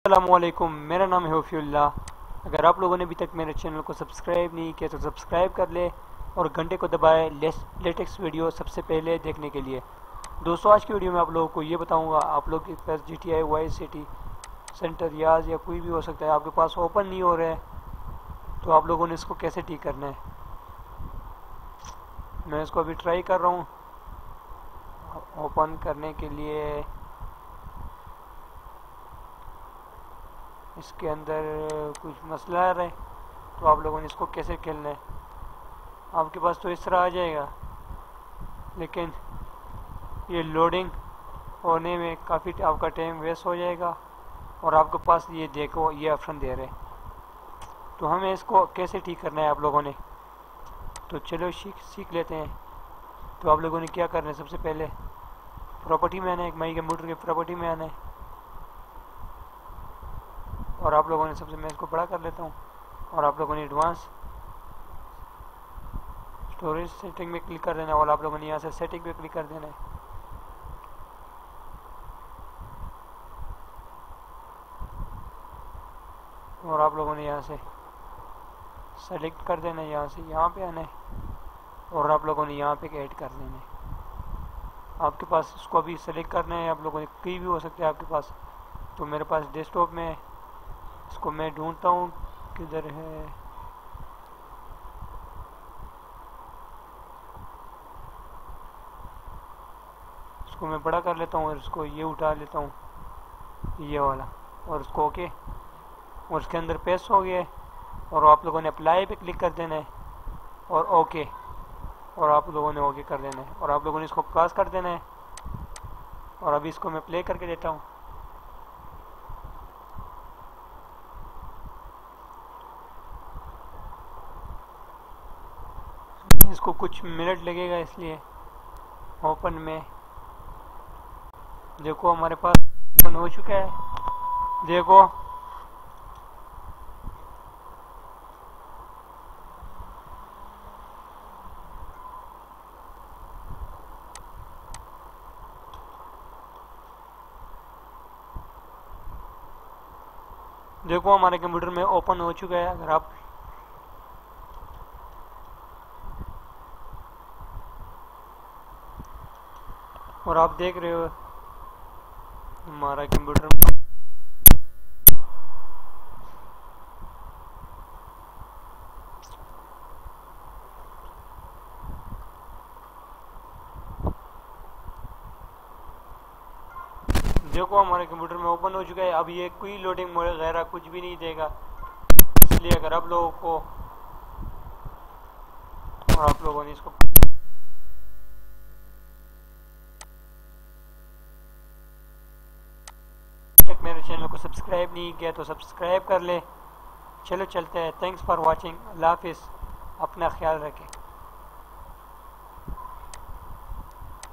अस्सलामुअलैकुम, मेरा नाम है वफीउल्लाह। अगर आप लोगों ने अभी तक मेरे चैनल को सब्सक्राइब नहीं किया तो सब्सक्राइब कर ले और घंटे को दबाए लेटेस्ट वीडियो सबसे पहले देखने के लिए। दोस्तों, आज की वीडियो में आप लोगों को ये बताऊंगा, आप लोग के पास GTA वाइस सिटी सेंटर याज या कोई भी हो सकता है, आपके पास ओपन नहीं हो रहा है तो आप लोगों ने इसको कैसे ठीक करना है। मैं इसको अभी ट्राई कर रहा हूँ ओपन करने के लिए। इसके अंदर कुछ मसला आ रहा है तो आप लोगों ने इसको कैसे खेलना है। आपके पास तो इस तरह आ जाएगा, लेकिन ये लोडिंग होने में काफ़ी आपका टाइम वेस्ट हो जाएगा और आपके पास ये देखो ये ऑप्शन दे रहे हैं। तो हमें इसको कैसे ठीक करना है आप लोगों ने, तो चलो सीख लेते हैं। तो आप लोगों ने क्या करना है, सबसे पहले प्रॉपर्टी में आना है, माई कंप्यूटर के प्रॉपर्टी में आना है और आप लोगों ने सबसे, मैं इसको बड़ा कर लेता हूँ और आप लोगों ने एडवांस स्टोरेज सेटिंग में क्लिक कर देना है और आप लोगों ने यहाँ से सेटिंग पे क्लिक कर देना है। और आप लोगों ने यहाँ से सेलेक्ट कर देना है, यहाँ से यहाँ पे आना है और आप लोगों ने यहाँ पे ऐड कर देना है। आपके पास इसको अभी सेलेक्ट करना है, आप लोगों ने कहीं भी हो सकता है आपके पास। तो मेरे पास डेस्कटॉप में है, इसको मैं ढूंढता हूँ किधर है। इसको मैं बड़ा कर लेता हूँ और इसको ये उठा लेता हूँ, ये वाला, और इसको ओके, और इसके अंदर पेस्ट हो गया है। और आप लोगों ने अप्लाई पे क्लिक कर देना है और ओके, और आप लोगों ने ओके कर देना है और आप लोगों ने इसको क्रॉस कर देना है। और अभी इसको मैं प्ले करके देता हूँ। इसको कुछ मिनट लगेगा, इसलिए ओपन में देखो हमारे पास ओपन हो चुका है। देखो देखो हमारे कंप्यूटर में ओपन हो चुका है। अगर आप और आप देख रहे हो हमारा कंप्यूटर देखो हमारे कंप्यूटर में ओपन हो चुका है। अब ये कोई लोडिंग वगैरह कुछ भी नहीं देगा, इसलिए अगर आप लोगों को और आप लोगों ने इसको मेरे चैनल को सब्सक्राइब नहीं किया तो सब्सक्राइब कर ले। चलो चलते हैं। Thanks for watching. अल्लाह हाफिज़। अपना ख्याल रखें।